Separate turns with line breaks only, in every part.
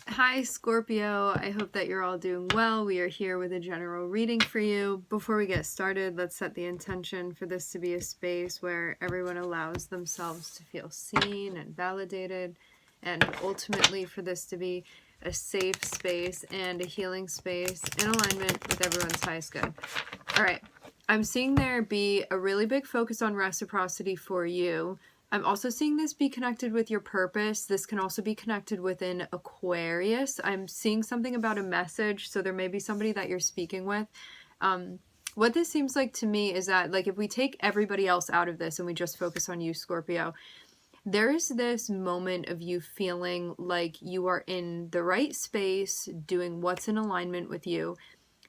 Hi Scorpio, I hope that you're all doing well. We are here with a general reading for you. Before we get started, let's set the intention for this to be a space where everyone allows themselves to feel seen and validated, and ultimately for this to be a safe space and a healing space in alignment with everyone's highest good. All right, I'm seeing there be a really big focus on reciprocity for you. I'm also seeing this be connected with your purpose. This can also be connected within Aquarius. I'm seeing something about a message, so there may be somebody that you're speaking with. What this seems like to me is that, like, if we take everybody else out of this and we just focus on you, Scorpio, there is this moment of you feeling like you are in the right space, doing what's in alignment with you.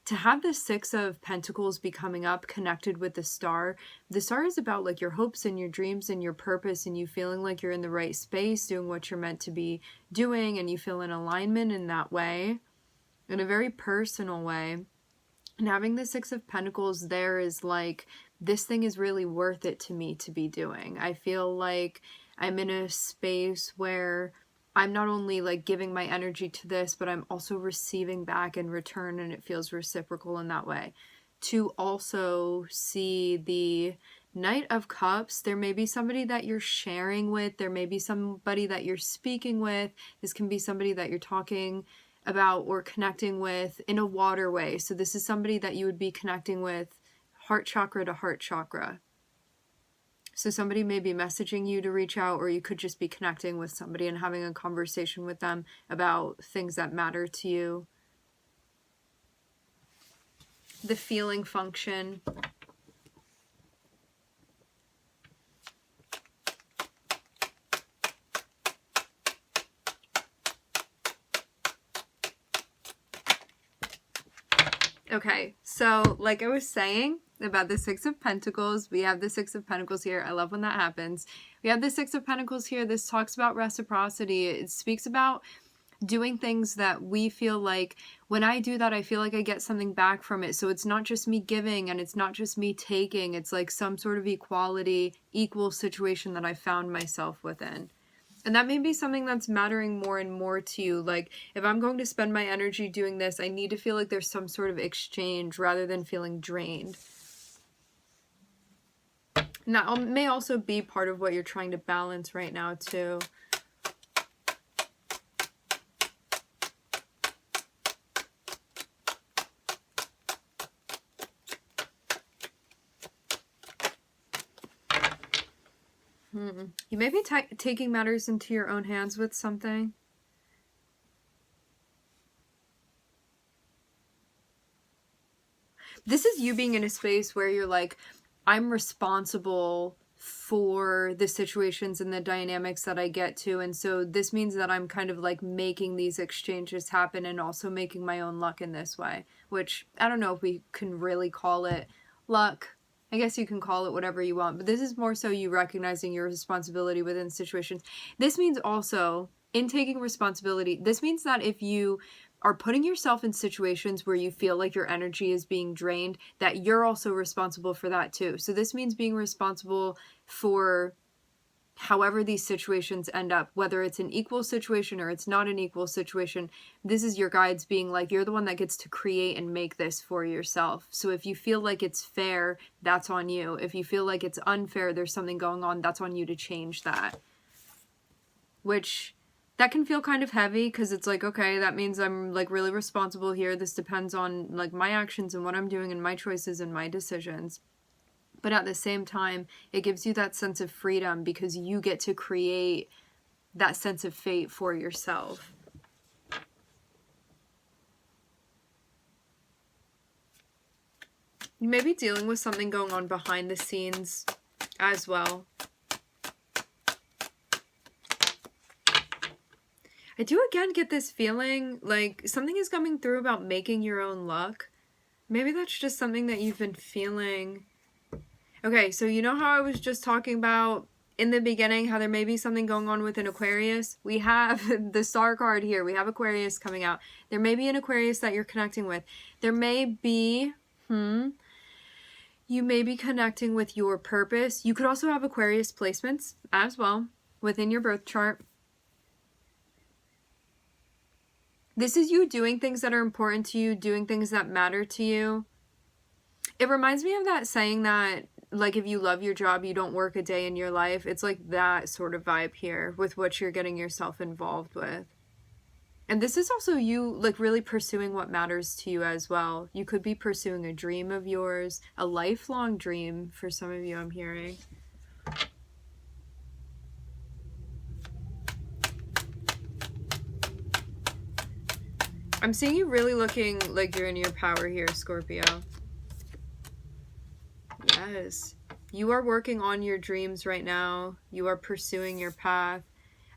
To have the Six of Pentacles be coming up connected with the Star is about like your hopes and your dreams and your purpose, and you feeling like you're in the right space, doing what you're meant to be doing, and you feel in alignment in that way, in a very personal way. And having the Six of Pentacles there is like, this thing is really worth it to me to be doing. I feel like I'm in a space where I'm not only like giving my energy to this, but I'm also receiving back in return, and it feels reciprocal in that way. To also see the Knight of Cups, there may be somebody that you're sharing with, there may be somebody that you're speaking with. This can be somebody that you're talking about or connecting with in a waterway. So this is somebody that you would be connecting with heart chakra to heart chakra. So somebody may be messaging you to reach out, or you could just be connecting with somebody and having a conversation with them about things that matter to you. The feeling function. Okay, so like I was saying about the Six of Pentacles, we have the Six of Pentacles here. I love when that happens. We have the Six of Pentacles here. This talks about reciprocity. It speaks about doing things that we feel like, when I do that, I feel like I get something back from it. So it's not just me giving and it's not just me taking. It's like some sort of equality, equal situation that I found myself within. And that may be something that's mattering more and more to you. Like, if I'm going to spend my energy doing this, I need to feel like there's some sort of exchange rather than feeling drained. And that may also be part of what you're trying to balance right now, too. You may be taking matters into your own hands with something. This is you being in a space where you're like, I'm responsible for the situations and the dynamics that I get to. And so this means that I'm kind of like making these exchanges happen and also making my own luck in this way, which I don't know if we can really call it luck. I guess you can call it whatever you want, but this is more so you recognizing your responsibility within situations. This means also, in taking responsibility, this means that if you are putting yourself in situations where you feel like your energy is being drained, that you're also responsible for that too. So this means being responsible for however these situations end up, whether it's an equal situation or it's not an equal situation. This is your guides being like, you're the one that gets to create and make this for yourself. So if you feel like it's fair, that's on you. If you feel like it's unfair, there's something going on, that's on you to change that. Which, that can feel kind of heavy, because it's like, okay, that means I'm like really responsible here. This depends on like my actions and what I'm doing and my choices and my decisions. But at the same time, it gives you that sense of freedom because you get to create that sense of fate for yourself. You may be dealing with something going on behind the scenes as well. I do again get this feeling like something is coming through about making your own luck. Maybe that's just something that you've been feeling. Okay, so you know how I was just talking about in the beginning how there may be something going on with an Aquarius? We have the Star card here. We have Aquarius coming out. There may be an Aquarius that you're connecting with. There may be, you may be connecting with your purpose. You could also have Aquarius placements as well within your birth chart. This is you doing things that are important to you, doing things that matter to you. It reminds me of that saying that, like, if you love your job, you don't work a day in your life. It's like that sort of vibe here with what you're getting yourself involved with. And this is also you, like, really pursuing what matters to you as well. You could be pursuing a dream of yours, a lifelong dream for some of you, I'm hearing. I'm seeing you really looking like you're in your power here, Scorpio. Yes. You are working on your dreams right now. You are pursuing your path.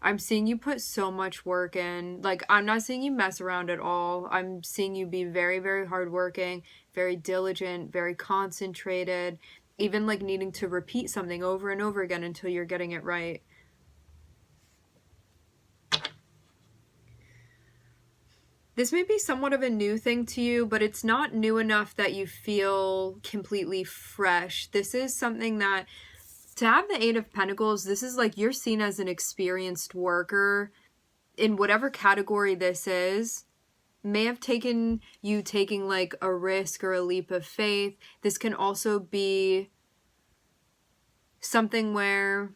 I'm seeing you put so much work in. Like, I'm not seeing you mess around at all. I'm seeing you be very, very hardworking, very diligent, very concentrated, even like needing to repeat something over and over again until you're getting it right. This may be somewhat of a new thing to you, but it's not new enough that you feel completely fresh. This is something that, to have the Eight of Pentacles, this is like you're seen as an experienced worker in whatever category this is. May have taken you taking like a risk or a leap of faith. This can also be something where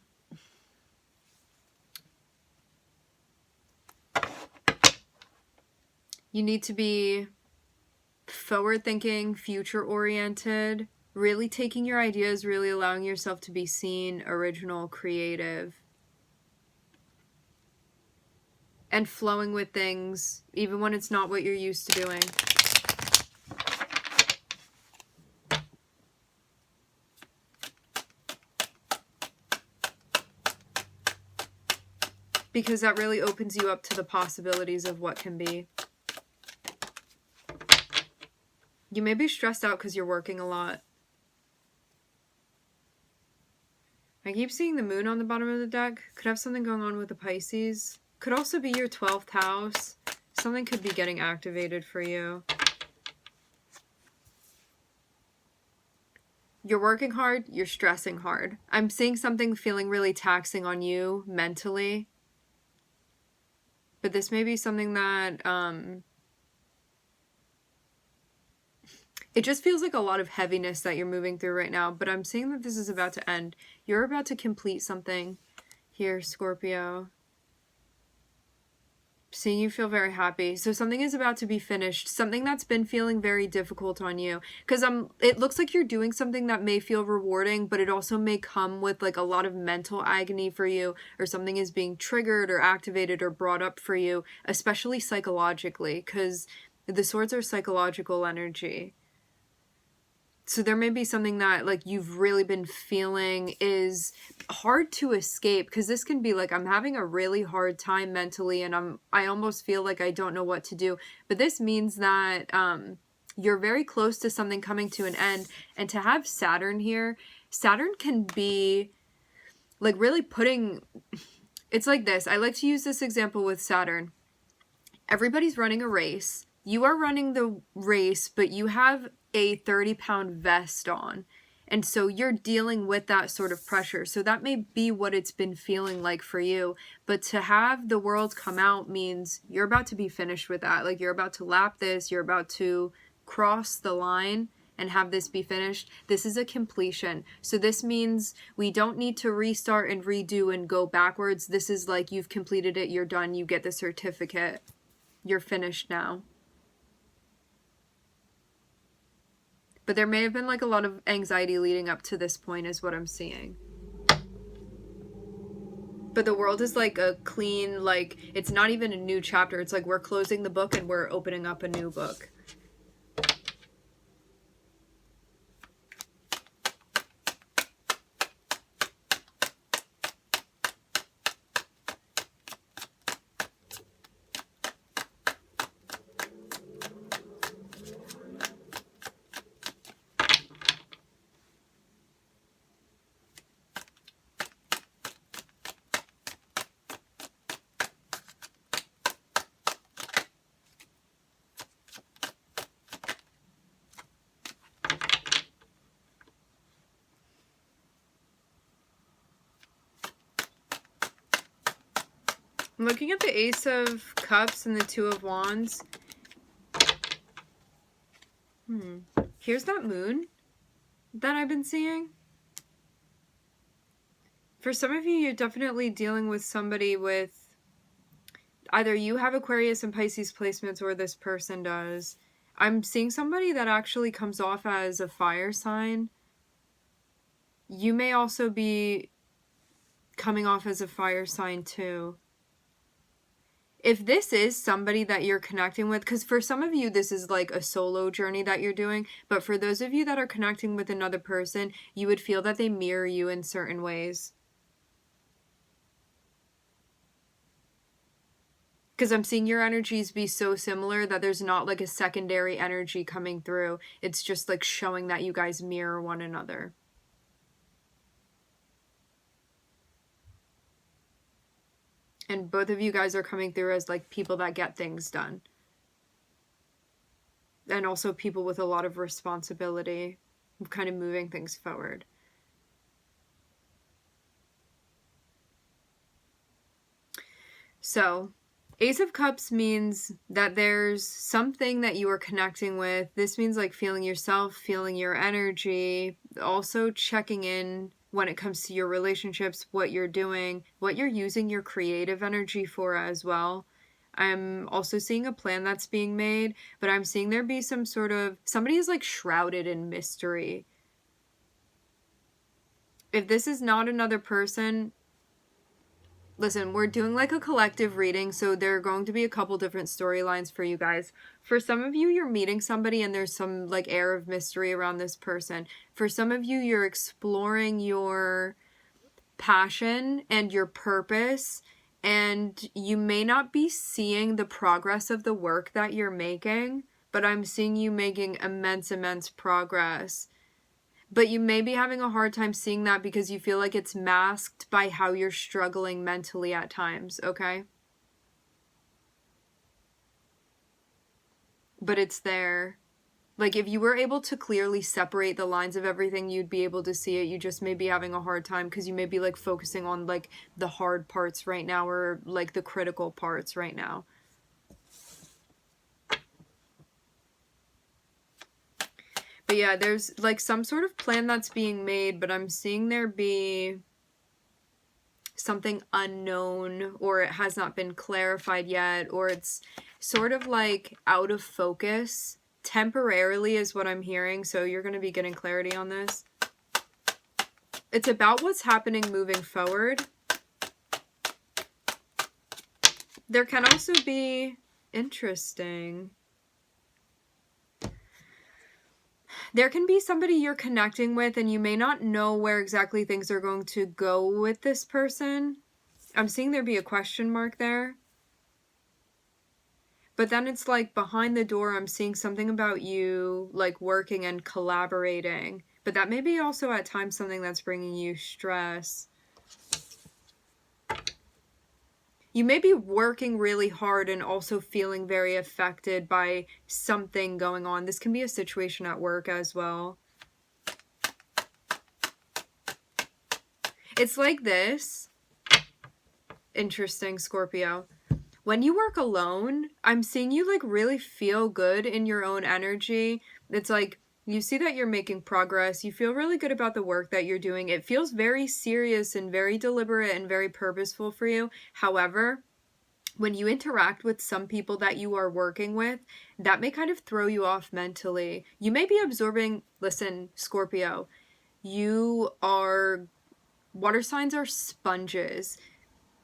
you need to be forward-thinking, future-oriented, really taking your ideas, really allowing yourself to be seen, original, creative, and flowing with things, even when it's not what you're used to doing. Because that really opens you up to the possibilities of what can be. You may be stressed out because you're working a lot. I keep seeing the moon on the bottom of the deck. Could have something going on with the Pisces. Could also be your 12th house. Something could be getting activated for you. You're working hard. You're stressing hard. I'm seeing something feeling really taxing on you mentally. But this may be something that... it just feels like a lot of heaviness that you're moving through right now, but I'm seeing that this is about to end. You're about to complete something here, Scorpio. Seeing you feel very happy. So something is about to be finished. Something that's been feeling very difficult on you. Because it looks like you're doing something that may feel rewarding, but it also may come with like a lot of mental agony for you, or something is being triggered or activated or brought up for you, especially psychologically, because the swords are psychological energy. So there may be something that like you've really been feeling is hard to escape, because this can be like, I'm having a really hard time mentally and I almost feel like I don't know what to do. But this means that you're very close to something coming to an end. And to have Saturn here, Saturn can be like really putting, it's like this. I like to use this example with Saturn. Everybody's running a race. You are running the race, but you have a 30-pound vest on. And so you're dealing with that sort of pressure. So that may be what it's been feeling like for you. But to have the world come out means you're about to be finished with that. Like, you're about to lap this. You're about to cross the line and have this be finished. This is a completion. So this means we don't need to restart and redo and go backwards. This is like, you've completed it. You're done. You get the certificate. You're finished now. But there may have been like a lot of anxiety leading up to this point is what I'm seeing. But the world is like a clean, like, it's not even a new chapter. It's like we're closing the book and we're opening up a new book. I'm looking at the Ace of Cups and the Two of Wands. Here's that moon that I've been seeing. For some of you, you're definitely dealing with somebody with, either you have Aquarius and Pisces placements or this person does. I'm seeing somebody that actually comes off as a fire sign. You may also be coming off as a fire sign too. If this is somebody that you're connecting with, because for some of you, this is like a solo journey that you're doing, but for those of you that are connecting with another person, you would feel that they mirror you in certain ways. Because I'm seeing your energies be so similar that there's not like a secondary energy coming through. It's just like showing that you guys mirror one another. And both of you guys are coming through as like people that get things done. And also people with a lot of responsibility, kind of moving things forward. So, Ace of Cups means that there's something that you are connecting with. This means like feeling yourself, feeling your energy, also checking in when it comes to your relationships, what you're doing, what you're using your creative energy for as well. I'm also seeing a plan that's being made, but I'm seeing there be some sort of, somebody is like shrouded in mystery. If this is not another person, listen, we're doing like a collective reading, so there are going to be a couple different storylines for you guys. For some of you, you're meeting somebody and there's some like air of mystery around this person. For some of you, you're exploring your passion and your purpose, and you may not be seeing the progress of the work that you're making, but I'm seeing you making immense progress. But you may be having a hard time seeing that because you feel like it's masked by how you're struggling mentally at times, okay? But it's there. Like, if you were able to clearly separate the lines of everything, you'd be able to see it. You just may be having a hard time because you may be, like, focusing on, like, the hard parts right now or, like, the critical parts right now. But yeah, there's like some sort of plan that's being made, but I'm seeing there be something unknown, or it has not been clarified yet, or it's sort of like out of focus temporarily is what I'm hearing. So you're going to be getting clarity on this. It's about what's happening moving forward. There can also be, interesting, there can be somebody you're connecting with and you may not know where exactly things are going to go with this person. I'm seeing there be a question mark there. But then it's like behind the door, I'm seeing something about you like working and collaborating. But that may be also at times something that's bringing you stress. You may be working really hard and also feeling very affected by something going on. This can be a situation at work as well. It's like this. Interesting, Scorpio. When you work alone, I'm seeing you like really feel good in your own energy. It's like you see that you're making progress. You feel really good about the work that you're doing. It feels very serious and very deliberate and very purposeful for you. However, when you interact with some people that you are working with, that may kind of throw you off mentally. You may be absorbing, listen, Scorpio, water signs are sponges.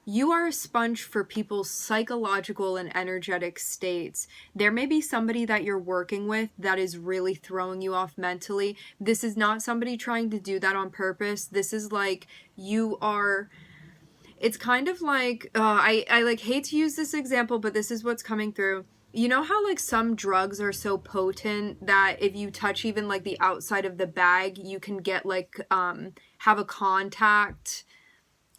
You are a sponge for people's psychological and energetic states. There may be somebody that you're working with that is really throwing you off mentally. This is not somebody trying to do that on purpose. This is like it's kind of like, I like hate to use this example, but this is what's coming through. You know how like some drugs are so potent that if you touch even like the outside of the bag, you can get like, have a contact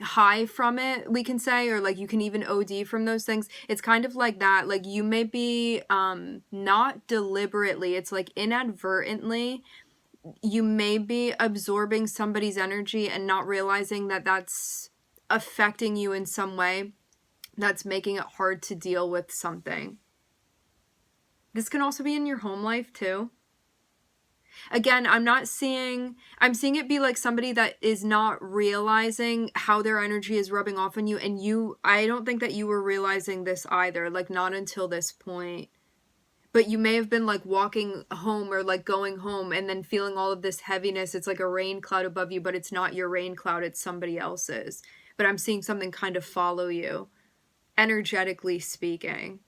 high from it, we can say, or like you can even OD from those things. It's kind of like that. Like you may be not deliberately, it's like inadvertently, you may be absorbing somebody's energy and not realizing that that's affecting you in some way. that's making it hard to deal with something. This can also be in your home life too. Again, I'm seeing it be like somebody that is not realizing how their energy is rubbing off on you, and I don't think that you were realizing this either, like not until this point. But you may have been like walking home or like going home and then feeling all of this heaviness. It's like a rain cloud above you, but it's not your rain cloud, it's somebody else's. But I'm seeing something kind of follow you, energetically speaking.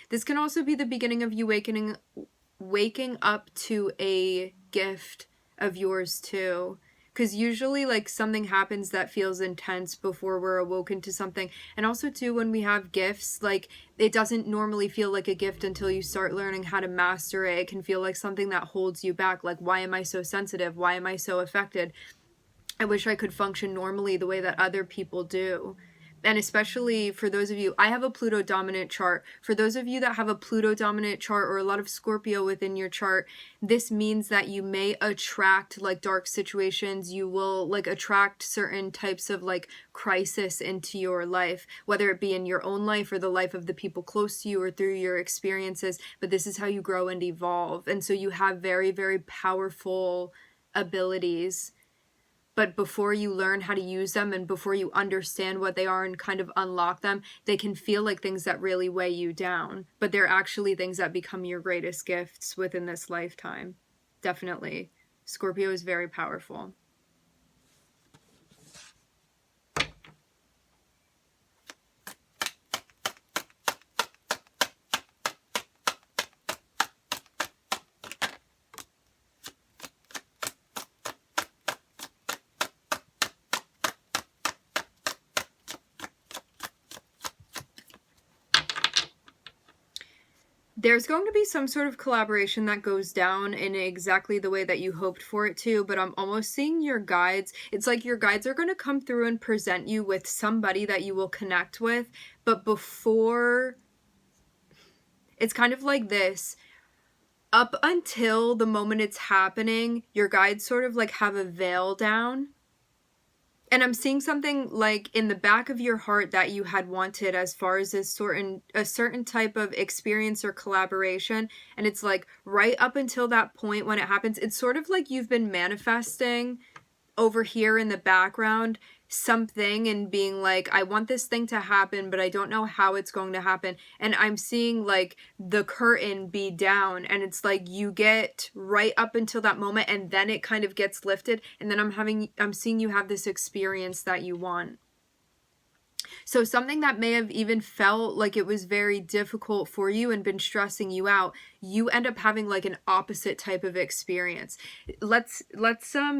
This can also be the beginning of you waking up to a gift of yours too. Because usually like something happens that feels intense before we're awoken to something. And also too, when we have gifts, like it doesn't normally feel like a gift until you start learning how to master it. It can feel like something that holds you back. Like, why am I so sensitive? Why am I so affected? I wish I could function normally the way that other people do. And especially for those of you, I have a Pluto dominant chart. For those of you that have a Pluto dominant chart or a lot of Scorpio within your chart, this means that you may attract like dark situations. You will like attract certain types of like crisis into your life, whether it be in your own life or the life of the people close to you or through your experiences. But this is how you grow and evolve. And so you have very, very powerful abilities. But before you learn how to use them and before you understand what they are and kind of unlock them, they can feel like things that really weigh you down. But they're actually things that become your greatest gifts within this lifetime. Definitely. Scorpio is very powerful. There's going to be some sort of collaboration that goes down in exactly the way that you hoped for it to, but I'm almost seeing your guides. It's like your guides are going to come through and present you with somebody that you will connect with, but before, it's kind of like this. Up until the moment it's happening, your guides sort of like have a veil down. And I'm seeing something like in the back of your heart that you had wanted as far as a certain type of experience or collaboration. And it's like right up until that point when it happens, it's sort of like you've been manifesting over here in the background something and being like, I want this thing to happen, but I don't know how it's going to happen. And I'm seeing like the curtain be down, and it's like you get right up until that moment and then it kind of gets lifted, and then I'm seeing you have this experience that you want. So something that may have even felt like it was very difficult for you and been stressing you out, you end up having like an opposite type of experience. Let's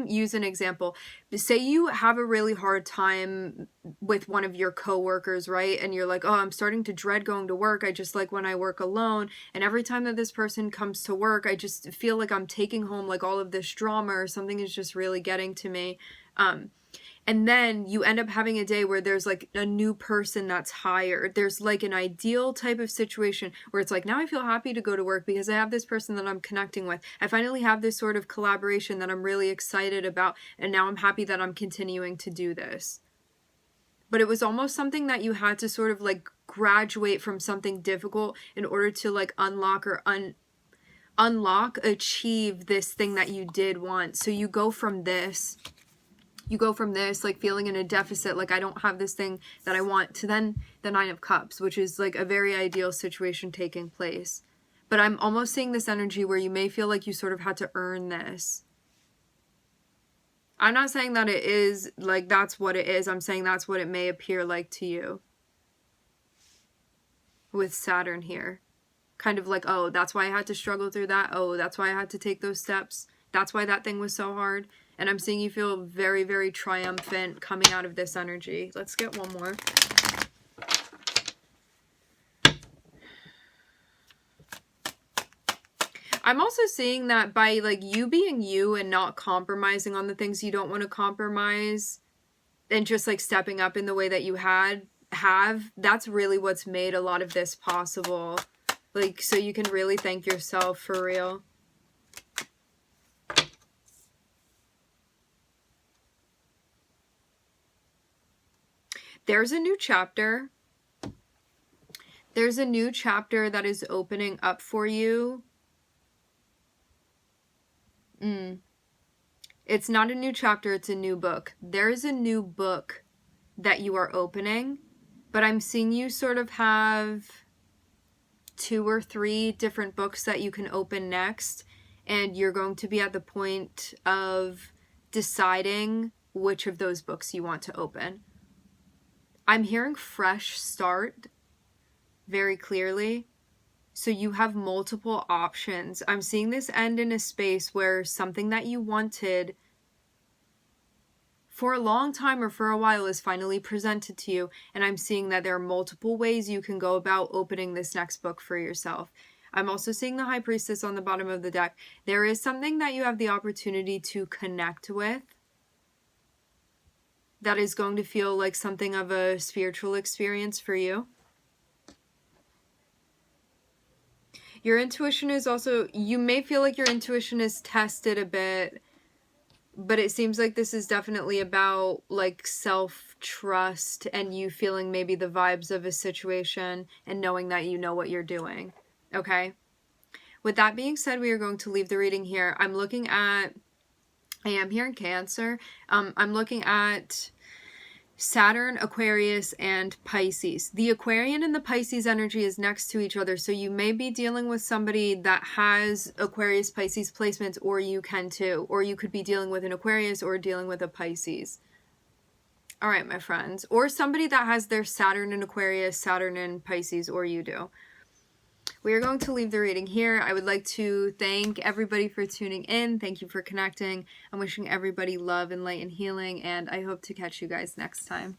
use an example. Say you have a really hard time with one of your coworkers, right? And you're like, oh, I'm starting to dread going to work. I just like when I work alone. And every time that this person comes to work, I just feel like I'm taking home like all of this drama, or something is just really getting to me. And then you end up having a day where there's like a new person that's hired. There's like an ideal type of situation where it's like, now I feel happy to go to work because I have this person that I'm connecting with. I finally have this sort of collaboration that I'm really excited about. And now I'm happy that I'm continuing to do this. But it was almost something that you had to sort of like graduate from something difficult in order to like achieve this thing that you did want. So you go from this like feeling in a deficit, like I don't have this thing that I want, to then the Nine of Cups, which is like a very ideal situation taking place. But I'm almost seeing this energy where you may feel like you sort of had to earn this. I'm not saying that it is like that's what it is. I'm saying that's what it may appear like to you with Saturn here. Kind of like, oh, that's why I had to struggle through that. Oh, that's why I had to take those steps. That's why that thing was so hard. And I'm seeing you feel very, very triumphant coming out of this energy. Let's get one more. I'm also seeing that by like you being you and not compromising on the things you don't want to compromise and just like stepping up in the way that you have, that's really what's made a lot of this possible. Like, so you can really thank yourself for real. There's a new chapter. There's a new chapter that is opening up for you. It's not a new chapter, it's a new book. There's a new book that you are opening, but I'm seeing you sort of have 2 or 3 different books that you can open next, and you're going to be at the point of deciding which of those books you want to open. I'm hearing fresh start very clearly. So you have multiple options. I'm seeing this end in a space where something that you wanted for a long time or for a while is finally presented to you. And I'm seeing that there are multiple ways you can go about opening this next book for yourself. I'm also seeing the High Priestess on the bottom of the deck. There is something that you have the opportunity to connect with that is going to feel like something of a spiritual experience for you. Your intuition is also, you may feel like your intuition is tested a bit, but it seems like this is definitely about like self-trust and you feeling maybe the vibes of a situation and knowing that you know what you're doing. Okay? With that being said, we are going to leave the reading here. I am here in Cancer. I'm looking at Saturn, Aquarius, and Pisces. The Aquarian and the Pisces energy is next to each other, so you may be dealing with somebody that has Aquarius, Pisces placements, or you can too. Or you could be dealing with an Aquarius or dealing with a Pisces. All right, my friends. Or somebody that has their Saturn in Aquarius, Saturn in Pisces, or you do. We are going to leave the reading here. I would like to thank everybody for tuning in. Thank you for connecting. I'm wishing everybody love and light and healing, and I hope to catch you guys next time.